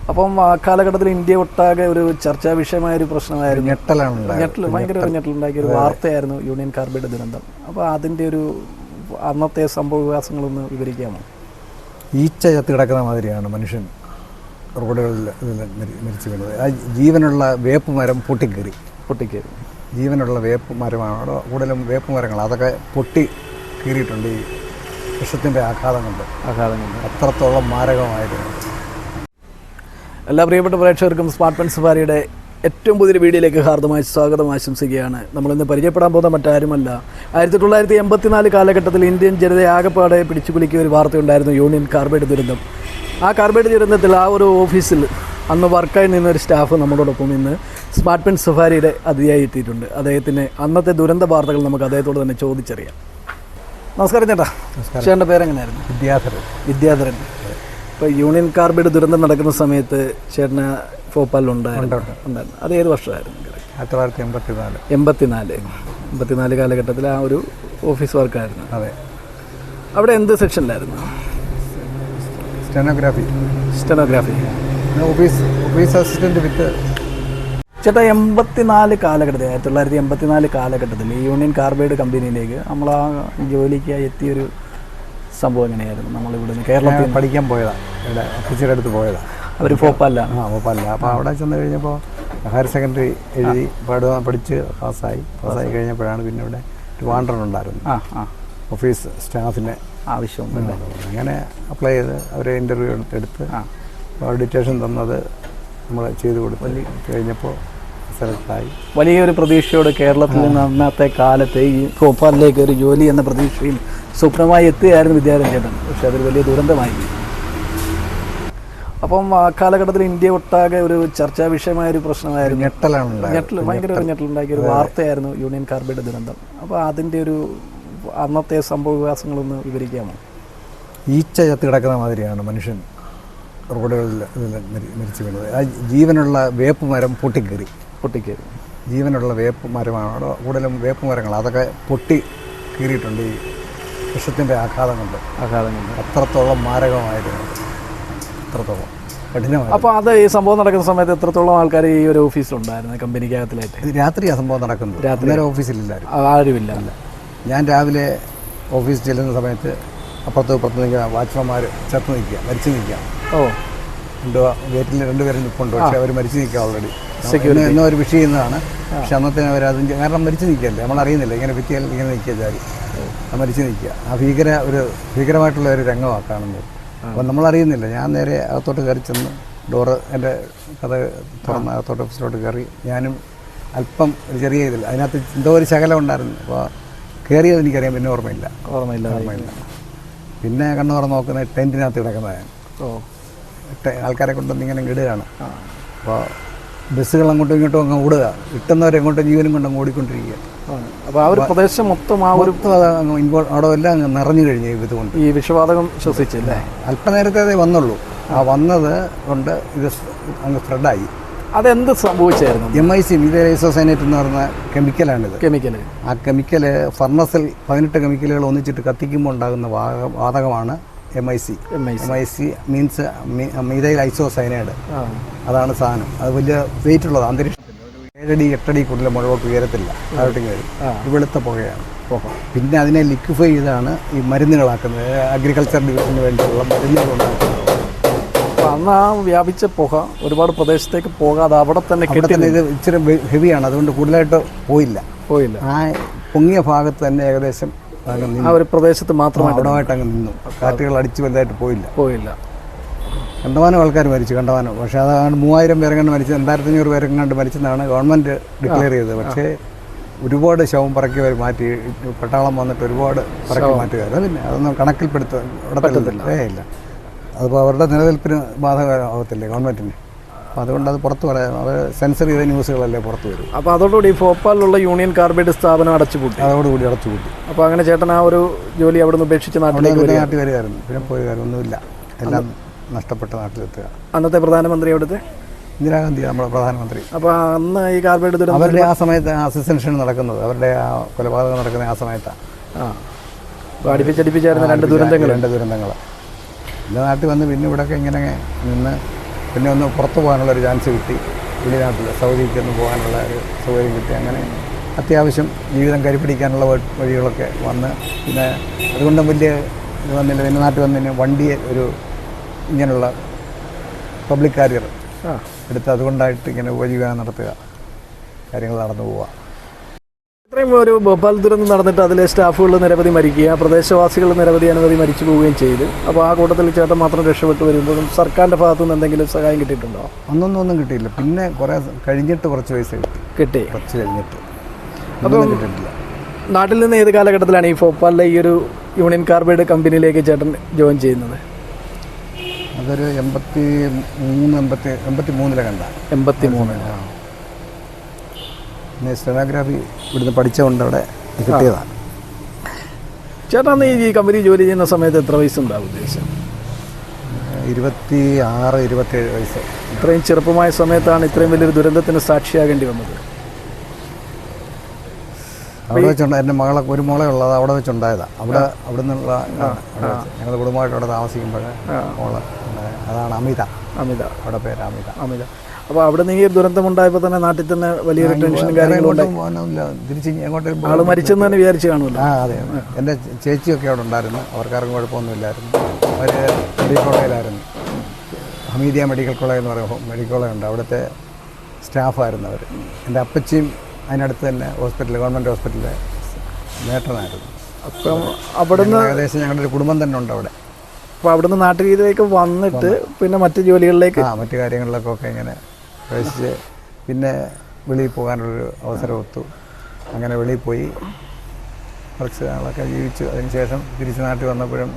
അപ്പം ആ കാലഘട്ടത്തിൽ ഇന്ത്യ ഒട്ടാകെ ഒരു ചർച്ചാ വിഷയമായൊരു പ്രശ്നമായിരുന്നു. ഭയങ്കര ഞെട്ടലുണ്ടാക്കിയ ഒരു വാർത്തയായിരുന്നു യൂണിയൻ കാർബൈഡ് ദുരന്തം. അപ്പോൾ അതിൻ്റെ ഒരു അന്നത്തെ സംഭവ വികാസങ്ങളൊന്ന് വിവരിക്കാമോ? ഈച്ച ചത്ത് കിടക്കുന്ന മാതിരിയാണ് മനുഷ്യൻ റോഡുകളിൽ മരിച്ചു വീണത്. ആ ജീവനുള്ള വേപ്പ് മരം പൊട്ടിക്കേറി ജീവനുള്ള വേപ്പ് മരമാണ്. അവിടെ കൂടുതലും വേപ്പ് മരങ്ങൾ അതൊക്കെ പൊട്ടി കീറിയിട്ടുണ്ട് ഈ വിഷത്തിൻ്റെ ആഘാതം കൊണ്ട്. അത്രത്തോളം മാരകമായിരുന്നു. എല്ലാ പ്രിയപ്പെട്ട പ്രേക്ഷകർക്കും സ്മാർട്ട് പെൻ സഫാരിയുടെ ഏറ്റവും പുതിയൊരു വീഡിയോയിലേക്ക് ഹാർദമായി സ്വാഗതം ആശംസിക്കുകയാണ്. നമ്മളിന്ന് പരിചയപ്പെടാൻ പോകുന്ന മറ്റാരുമല്ല, 1984 കാലഘട്ടത്തിൽ ഇന്ത്യൻ ജനതയെ ആകെപ്പാടെ പിടിച്ചുകുലുക്കിയ ഒരു വാർത്തയുണ്ടായിരുന്നു, യൂണിയൻ കാർബൈഡ് ദുരന്തം. ആ കാർബൈഡ് ദുരന്തത്തിൽ ആ ഒരു ഓഫീസിൽ അന്ന് വർക്കായി നിന്നൊരു സ്റ്റാഫ് നമ്മളോടൊപ്പം ഇന്ന് സ്മാർട്ട് പെൻ സഫാരിയുടെ അതിഥിയായി എത്തിയിട്ടുണ്ട്. അദ്ദേഹത്തിന് അന്നത്തെ ദുരന്ത വാർത്തകൾ നമുക്ക് അദ്ദേഹത്തോട് തന്നെ ചോദിച്ചറിയാം. നമസ്കാരം ചേട്ടാ. ചേട്ടൻ്റെ പേരെങ്ങനെയായിരുന്നു? വിദ്യാധരൻ. ഇപ്പോൾ യൂണിയൻ കാർബൈഡ് ദുരന്തം നടക്കുന്ന സമയത്ത് ചേട്ടന് ഭോപ്പാലിലുണ്ടായിരുന്നു. അത് ഏത് വർഷമായിരുന്നു? 1984 കാലഘട്ടത്തിൽ ആ ഒരു ഓഫീസ് വർക്കായിരുന്നു. അതെ. അവിടെ എന്ത് സെക്ഷനിലായിരുന്നു? സ്റ്റെനോഗ്രാഫി. ഓഫീസ് അസിസ്റ്റന്റ് വിത്ത്. ചേട്ടാ, 1984 കാലഘട്ടത്തിൽ ഈ യൂണിയൻ കാർബൈഡ് കമ്പനിയിലേക്ക് നമ്മൾ ആ ജോലിക്ക് എത്തിയൊരു സംഭവം എങ്ങനെയായിരുന്നു? നമ്മളിവിടുന്ന് കേരളത്തിൽ പഠിക്കാൻ പോയതാണ്, ഇവിടെ ഓഫീസിൻ്റെ അടുത്ത് പോയതാണ്. അവർ ഭോപ്പാലിലാണ്. ഭോപ്പാലിലാണ്. അപ്പോൾ അവിടെ ചെന്ന് കഴിഞ്ഞപ്പോൾ ഹയർ സെക്കൻഡറി എഴുതി പഠിച്ച് പാസ്സായി കഴിഞ്ഞപ്പോഴാണ് പിന്നെ ഇവിടെ ഒരു വാണ്ടറുണ്ടായിരുന്നു. ഓഫീസ് സ്റ്റാഫിനെ ആവശ്യം. അങ്ങനെ അപ്ലൈ ചെയ്ത് അവർ ഇൻ്റർവ്യൂ എടുത്ത് ഡിറ്റേഷൻ തന്നത് നമ്മൾ ചെയ്ത് കൊടുത്ത് കഴിഞ്ഞപ്പോൾ സെലക്റ്റായി. വലിയൊരു പ്രതീക്ഷയോടെ കേരളത്തിൽ നിന്ന് അന്നത്തെ കാലത്ത് ഈ ഭോപ്പാലിലേക്ക് ഒരു ജോലി എന്ന പ്രതീക്ഷയിൽ സ്വപ്നമായി എത്തുകയായിരുന്നു വിദ്യാധരൻ ചേട്ടൻ. പക്ഷെ അതൊരു വലിയ ദുരന്തമായി. അപ്പം ആ കാലഘട്ടത്തിൽ ഇന്ത്യ ഒട്ടാകെ ഒരു ചർച്ചാ വിഷയമായൊരു പ്രശ്നമായിരുന്നു. ഭയങ്കര ഞെട്ടലുണ്ടാക്കിയ ഒരു വാർത്തയായിരുന്നു യൂണിയൻ കാർബൈഡ് ദുരന്തം. അപ്പോൾ അതിൻ്റെ ഒരു അന്നത്തെ സംഭവ വികാസങ്ങളൊന്ന് വിവരിക്കാമോ? ഈച്ച ചത്ത് കിടക്കുന്ന മാതിരിയാണ് മനുഷ്യൻ റോഡുകളിൽ മരിച്ചു വീണത്. ആ ജീവനുള്ള വേപ്പ് മരം പൊട്ടിക്കേറി ജീവനുള്ള വേപ്പ് മരമാണ്. അവിടെ കൂടുതലും വേപ്പ് മരങ്ങൾ അതൊക്കെ പൊട്ടി കീറിയിട്ടുണ്ട് ഈ വിഷത്തിൻ്റെ ആഘാതം കൊണ്ട്. അത്രത്തോളം മാരകമായിരുന്നു. അത്രത്തോളം കഠിനമായി. അപ്പോൾ അത് ഈ സംഭവം നടക്കുന്ന സമയത്ത് എത്രത്തോളം ആൾക്കാർ ഈ ഒരു ഓഫീസിലുണ്ടായിരുന്നു കമ്പനിക്കകത്തിലായിട്ട്? രാത്രിയാണ് സംഭവം നടക്കുന്നത്. നേരെ ഓഫീസിലില്ലായിരുന്നു, ആരുമില്ല. ഞാൻ രാവിലെ ഓഫീസിൽ ചെല്ലുന്ന സമയത്ത് അപ്പുറത്ത് നിൽക്കുക വാച്ച്മാന്മാർ മരിച്ചു നിൽക്കുക. ഗേറ്റിൽ 2 പേരും നിൽപ്പുണ്ട്. പക്ഷേ അവർ മരിച്ചു നിൽക്കുക ഓൾറെഡി. എന്നോ ഒരു വിഷയം ചെയ്യുന്നതാണ്. പക്ഷെ അന്നത്തെ അവർ അതിൻ്റെ കാരണം മരിച്ചു നിൽക്കുകയല്ലേ, നമ്മളറിയുന്നില്ല. ഇങ്ങനെ ഭിത്തിയാൽ ഇങ്ങനെ നിൽക്കുക ചാരി മരിച്ചു നിൽക്കുക. ആ ഭീകരമായിട്ടുള്ള ഒരു രംഗമാണ് കാണുന്നത്. അപ്പോൾ നമ്മളറിയുന്നില്ല. ഞാൻ നേരെ അകത്തോട്ട് കയറി ചെന്ന് ഡോറ് എൻ്റെ കഥ തുറന്ന് അകത്തോട്ട് ഓഫീസിലോട്ട് കയറി. ഞാനും അല്പം ഒരു ചെറിയ ഇതില്ല, അതിനകത്ത് എന്തോ ഒരു ശകലം ഉണ്ടായിരുന്നു. അപ്പോൾ കയറിയത് എനിക്കറിയാം, പിന്നെ ഓർമ്മയില്ല. പിന്നെ കണ്ണു തുറന്ന് നോക്കുന്നത് ടെൻറ്റിനകത്ത് കിടക്കുന്നതാണ്. ആൾക്കാരെ കൊണ്ടൊന്ന് ഇങ്ങനെ ഇടുകയാണ്. അപ്പോൾ ബസ്സുകൾ അങ്ങോട്ടും ഇങ്ങോട്ടും അങ്ങ് ഓടുക, കിട്ടുന്നവരെങ്ങോട്ടും ജീവനും കൊണ്ടങ്ങ് ഓടിക്കൊണ്ടിരിക്കുക. അപ്പോൾ ആ ഒരു പ്രദേശം മൊത്തം അവിടെ എല്ലാം അങ്ങ് നിറഞ്ഞു കഴിഞ്ഞു ഇതുകൊണ്ട്. ഈ വിഷവാതകം ശ്വസിച്ചല്ലേ? അല്പനേരത്തെ അതേ വന്നുള്ളൂ. ആ വന്നത് കൊണ്ട് ഇത് അങ്ങ് സ്പ്രെഡായി. അതെന്ത് സംഭവിച്ചായിരുന്നു? MIC മീഥൈൽ ഐസോസയനേറ്റ് എന്ന് പറയുന്ന കെമിക്കലാണിത്. ആ കെമിക്കല് ഫർണസിൽ 18 കെമിക്കലുകൾ ഒന്നിച്ചിട്ട് കത്തിക്കുമ്പോൾ ഉണ്ടാകുന്ന വാതകമാണ് MIC മീൻസ് മീഥൈൽ ഐസോസയനൈഡ്. അതാണ് സാധനം. അത് വലിയ വെയിറ്റ് ഉള്ളത്. അന്തരീക്ഷത്തിൽ 7 അടി 8 അടി കൂടുതൽ മുകളിലോട്ട് ഉയരത്തില്ല, താഴോട്ട് കയറി. വെളുത്ത പുകയാണ്. പിന്നെ അതിനെ ലിക്വിഫൈ ചെയ്താണ് ഈ മരുന്നുകളാക്കുന്നത്. അഗ്രികൾച്ചർ ഡിവിഷന് വേണ്ടിയുള്ള മരുന്നുകളുണ്ടാക്കുന്നത്. അന്ന് ആ വ്യാപിച്ച പുക ഒരുപാട് പ്രദേശത്തേക്ക് പോകാതെ അവിടെ തന്നെ ഇത് ഇച്ചിരി ഹെവിയാണ്, അതുകൊണ്ട് കൂടുതലായിട്ട് പോയില്ല. ആ പൊങ്ങിയ ഭാഗത്ത് തന്നെ ഏകദേശം ആ ഒരു പ്രദേശത്ത് മാത്രം അവിടമായിട്ട് അങ്ങ് നിന്നു. കാറ്റുകൾ അടിച്ച് വലുതായിട്ട് പോയില്ല. കണ്ടമാനം ആൾക്കാർ മരിച്ചു, കണ്ടമാനം. പക്ഷേ അതാണ് 3000 പേരെങ്ങാണ്ട് മരിച്ചു, 2500 പേരെങ്ങാണ്ട് മരിച്ചെന്നാണ് ഗവൺമെൻറ് ഡിക്ലെയർ ചെയ്തത്. പക്ഷേ ഒരുപാട് ശവം പറക്കി അവർ മാറ്റി. പട്ടാളം വന്നിട്ട് ഒരുപാട് പറക്കി മാറ്റുകയായിരുന്നു. പിന്നെ അതൊന്നും കണക്കിൽപ്പെടുത്താൻ ഇല്ല. അതിപ്പോൾ അവരുടെ നിലനിൽപ്പിന് ബാധകമാകത്തില്ലേ ഗവൺമെൻറ്റിന്. അപ്പോൾ അതുകൊണ്ട് അത് പുറത്ത് പറയാം. അവർ സെൻസർ ചെയ്ത ന്യൂസുകളല്ലേ പുറത്ത് വരും. അപ്പോൾ അതോടുകൂടി ഭോപ്പാലിലുള്ള യൂണിയൻ കാർബൈഡ് സ്ഥാപനം അടച്ചുപൂട്ടി. അപ്പോൾ അങ്ങനെ ചേട്ടൻ ആ ഒരു ജോലി അവിടെ നിന്ന് ഉപേക്ഷിച്ച് നാട്ടിൽ വരികയായിരുന്നു. പിന്നെ പോയി ഒന്നുമില്ല, എല്ലാം നഷ്ടപ്പെട്ട നാട്ടിലെത്തുക. അന്നത്തെ പ്രധാനമന്ത്രി അവിടുത്തെ ഇന്ദിരാഗാന്ധി, നമ്മുടെ പ്രധാനമന്ത്രി. അപ്പോൾ അന്ന് ഈ കാർബൈഡ് ദുരന്തം അവരുടെ ആ സമയത്ത് അസിസ്റ്റൻഷൻ നടക്കുന്നത്, അവരുടെ ആ കൊലപാതകം നടക്കുന്ന ആ സമയത്താണ്. അടുപ്പിച്ചടിപ്പിച്ചായിരുന്നു 2 ദുരന്തങ്ങൾ. എൻ്റെ നാട്ടിൽ വന്ന് പിന്നെ ഇവിടെയൊക്കെ ഇങ്ങനെ നിന്ന് പിന്നെ ഒന്ന് പുറത്ത് പോകാനുള്ളൊരു ചാൻസ് കിട്ടി. വെളിനാട്ടിൽ സൗദിക്ക് ഒന്ന് പോകാനുള്ള ഒരു സൗകര്യം കിട്ടി. അങ്ങനെ അത്യാവശ്യം ജീവിതം കരുപിടിക്കാനുള്ള വഴികളൊക്കെ വന്ന് പിന്നെ അതുകൊണ്ടും വലിയ ഇത് വന്നില്ല. പിന്നെ നാട്ടിൽ വന്നതിന് വണ്ടിയെ ഒരു ഇങ്ങനെയുള്ള പബ്ലിക് കാരിയർ എടുത്ത് അതുകൊണ്ടായിട്ട് ഇങ്ങനെ ഉപജീവനം നടത്തുക, കാര്യങ്ങൾ നടന്നു പോവുക. ഇത്രയും ഒരു ഭോപ്പാൽ ദുരന്തം നടന്നിട്ട് അതിലെ സ്റ്റാഫുകൾ നിരവധി മരിക്കുക, പ്രദേശവാസികൾ നിരവധി അനവധി മരിച്ചു പോവുകയും ചെയ്തു. അപ്പോൾ ആ കൂട്ടത്തിൽ ചേട്ടൻ മാത്രം രക്ഷപ്പെട്ടു വരുമ്പോഴും സർക്കാരിൻ്റെ ഭാഗത്തു നിന്ന് എന്തെങ്കിലും സഹായം കിട്ടിയിട്ടുണ്ടോ? ഒന്നും കിട്ടിയില്ല. പിന്നെ കുറേ കഴിഞ്ഞിട്ട് കുറച്ച് പൈസ കിട്ടി. കുറച്ച് കഴിഞ്ഞിട്ട് അപ്പം കിട്ടിയിട്ടില്ല. നാട്ടിൽ നിന്ന് ഏത് കാലഘട്ടത്തിലാണ് ഈ ഭോപ്പാലിലെ ഈ ഒരു യൂണിയൻ കാർബൈഡ് കമ്പനിയിലേക്ക് ചേട്ടൻ ജോയിൻ ചെയ്യുന്നത്? അതൊരു 83 കണ്ട. 83. പിന്നെ സ്റ്റെനോഗ്രാഫി ഇവിടുന്ന് പഠിച്ചുകൊണ്ട് അവിടെ കിട്ടിയതാണ്. ചേട്ടൻ ഈ കമ്പനി ജോലി ചെയ്യുന്ന സമയത്ത് എത്ര വയസ്സുണ്ടാവും ഉദ്ദേശം? 26-27 വയസ്സ്. ഇത്രയും ചെറുപ്പമായ സമയത്താണ് ഇത്രയും വലിയൊരു ദുരന്തത്തിന് സാക്ഷിയാകേണ്ടി വന്നത്. അവിടെ വെച്ചുണ്ട്. എൻ്റെ ഒരു മോളെ ഉള്ളത് അവിടെ വെച്ചുണ്ടായതാണ്. അവിടെ നിന്നുള്ള ഞങ്ങൾ കുടുംബമായിട്ട് അവിടെ താമസിക്കുമ്പോൾ മോള് അതാണ് അമിത. അവിടെ പേര് അമിത. അപ്പോൾ അവിടെ നിന്ന് ഈ ദുരന്തമുണ്ടായപ്പോൾ തന്നെ നാട്ടിൽ തന്നെ വലിയൊരു ടെൻഷനും കാര്യങ്ങളും തിരിച്ച് എങ്ങോട്ട് ആൾ മരിച്ചെന്ന് തന്നെ വിചാരിച്ച് കാണുമല്ലോ. അതെ. എൻ്റെ ചേച്ചിയൊക്കെ അവിടെ ഉണ്ടായിരുന്നു. അവർക്കാർക്കും കുഴപ്പമൊന്നുമില്ലായിരുന്നു. അവർ മെഡിക്കൽ കോളേജിലായിരുന്നു. ഹമീദിയ മെഡിക്കൽ കോളേജ് എന്ന് പറയുമ്പോൾ മെഡിക്കൽ കോളേജ് ഉണ്ട്. അവിടുത്തെ സ്റ്റാഫായിരുന്നു അവർ. എൻ്റെ അപ്പച്ചിയും അതിനടുത്ത് തന്നെ ഗവൺമെൻറ് ഹോസ്പിറ്റലിലെ മേട്ടനായിരുന്നു. അപ്പം അവിടുന്ന് ഏകദേശം ഞങ്ങളുടെ ഒരു കുടുംബം തന്നെ ഉണ്ട് അവിടെ. അപ്പോൾ അവിടുന്ന് നാട്ടിലേക്ക് വന്നിട്ട് പിന്നെ മറ്റ് ജോലികളിലേക്ക് മറ്റു കാര്യങ്ങളിലേക്കൊക്കെ ഇങ്ങനെ പ്രവേശിച്ച് പിന്നെ വെളിയിൽ പോകാനുള്ളൊരു അവസരം ഒത്തു. അങ്ങനെ വെളിയിൽ പോയി കുറച്ച് നാളൊക്കെ ജീവിച്ചു. അതിനുശേഷം തിരിച്ച് നാട്ടിൽ വന്നപ്പോഴും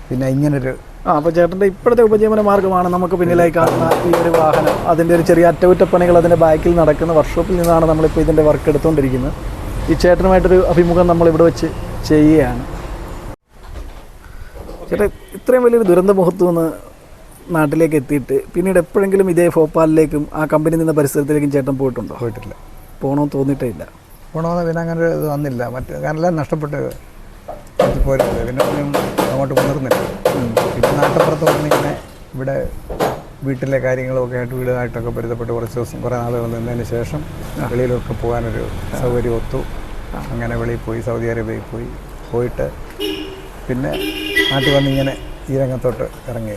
പിന്നെ ഇങ്ങനൊരു അപ്പോൾ ചേട്ടൻ്റെ ഇപ്പോഴത്തെ ഉപജീവന മാർഗ്ഗമാണ് നമുക്ക് പിന്നിലായി കാണുന്ന ഈ ഒരു വാഹനം. അതിൻ്റെ ഒരു ചെറിയ അറ്റകുറ്റപ്പണികൾ അതിൻ്റെ ബാക്കിൽ നടക്കുന്ന വർക്ക്ഷോപ്പിൽ നിന്നാണ് നമ്മളിപ്പോൾ ഇതിൻ്റെ വർക്ക് എടുത്തുകൊണ്ടിരിക്കുന്നത്. ഈ ചേട്ടനുമായിട്ടൊരു അഭിമുഖം നമ്മളിവിടെ വെച്ച് ചെയ്യുകയാണ്. ചേട്ടാ, ഇത്രയും വലിയൊരു ദുരന്ത മുഖത്തു നിന്ന് നാട്ടിലേക്ക് എത്തിയിട്ട് പിന്നീട് എപ്പോഴെങ്കിലും ഇതേ ഭോപ്പാലിലേക്കും ആ കമ്പനി നിന്ന പരിസരത്തിലേക്കും ചേട്ടൻ പോയിട്ടുണ്ടോ? പോയിട്ടില്ല. പോകണമെന്ന് തോന്നിയിട്ടേ ഇല്ല. പോകണമെന്ന് പിന്നെ അങ്ങനെ ഇത് വന്നില്ല. കാരണം നഷ്ടപ്പെട്ട് പോരുന്നത്. പിന്നെ അങ്ങോട്ട് പുലർന്നില്ല. പിന്നെ നാട്ടപ്പുറത്ത് വന്നിങ്ങനെ ഇവിടെ വീട്ടിലെ കാര്യങ്ങളൊക്കെ ആയിട്ട് വീടുമായിട്ടൊക്കെ പൊരുത്തപ്പെട്ട് കുറേ നാളുകൾ നിന്നതിന് ശേഷം വെളിയിലൊക്കെ പോകാനൊരു സൗകര്യം ഒത്തു. അങ്ങനെ വെളിയിൽ പോയി, സൗദി അറേബ്യയിൽ പോയിട്ട് പിന്നെ നാട്ടിൽ വന്നിങ്ങനെ ഈ രംഗത്തോട്ട് ഇറങ്ങിയ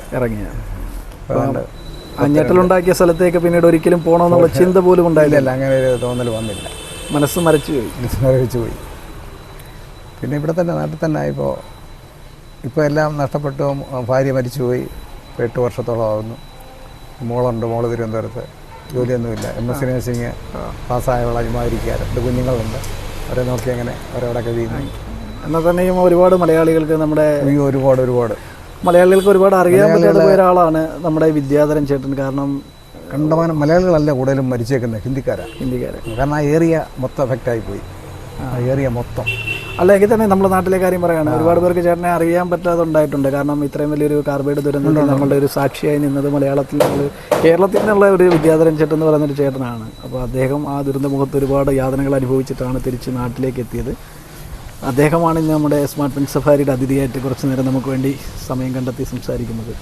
അഞ്ഞെട്ടലുണ്ടാക്കിയ സ്ഥലത്തേക്ക് പിന്നീട് ഒരിക്കലും പോകണമെന്നുള്ള ചിന്ത പോലും ഉണ്ടായില്ല. അങ്ങനെ ഒരു തോന്നൽ വന്നില്ല. മനസ്സ് മരച്ചു പോയി. പിന്നെ ഇവിടെ തന്നെ നാട്ടിൽ തന്നെ ഇപ്പോൾ എല്ലാം നഷ്ടപ്പെട്ടു. ഭാര്യ മരിച്ചുപോയി. 8 വർഷത്തോളം ആകുന്നു. മോളുണ്ട്. മോള് തിരുവനന്തപുരത്ത്. ജോലിയൊന്നുമില്ല. MSc nursing പാസ്സായുള്ള അജിമാതിരിക്കുക. 2 കുഞ്ഞുങ്ങളുണ്ട്. അവരെ നോക്കി അങ്ങനെ അവരവിടെ കഴിയുന്നു. എന്നാൽ തന്നെയും ഒരുപാട് മലയാളികൾക്ക് നമ്മുടെ ഒരുപാട് മലയാളികൾക്ക് ഒരുപാട് അറിയാൻ പറ്റാത്ത ഒരാളാണ് നമ്മുടെ വിദ്യാധരൻ ചേട്ടൻ. കാരണം കണ്ടമാനം മലയാളികളല്ല കൂടുതലും മരിച്ചേക്കുന്നത്, ഹിന്ദിക്കാരാണ്. കാരണം ആ ഏരിയ മൊത്തം എഫക്റ്റായി പോയി. ആ ഏരിയ മൊത്തം. അല്ലെങ്കിൽ തന്നെ നമ്മുടെ നാട്ടിലെ കാര്യം പറയുകയാണ്, ഒരുപാട് പേർക്ക് ചേട്ടനെ അറിയാൻ പറ്റാതെ ഉണ്ടായിട്ടുണ്ട്. കാരണം ഇത്രയും വലിയൊരു കാർബൈഡ് ദുരന്തത്തിൽ നമ്മളുടെ ഒരു സാക്ഷിയായി നിന്നത് മലയാളത്തിൽ കേരളത്തിൽ നിന്നുള്ള ഒരു വിദ്യാധരൻ ചേട്ടൻ എന്ന് പറയുന്നൊരു ചേട്ടനാണ്. അപ്പോൾ അദ്ദേഹം ആ ദുരന്തമുഖത്ത് ഒരുപാട് യാതനകൾ അനുഭവിച്ചിട്ടാണ് തിരിച്ച് നാട്ടിലേക്ക് എത്തിയത്. അദ്ദേഹമാണ് ഇന്ന് നമ്മുടെ സ്മാർട്ട് പെൻ സഫാരിയുടെ അതിഥിയായിട്ട് കുറച്ച് നേരം നമുക്ക് വേണ്ടി സമയം കണ്ടെത്തി സംസാരിക്കുന്നത്.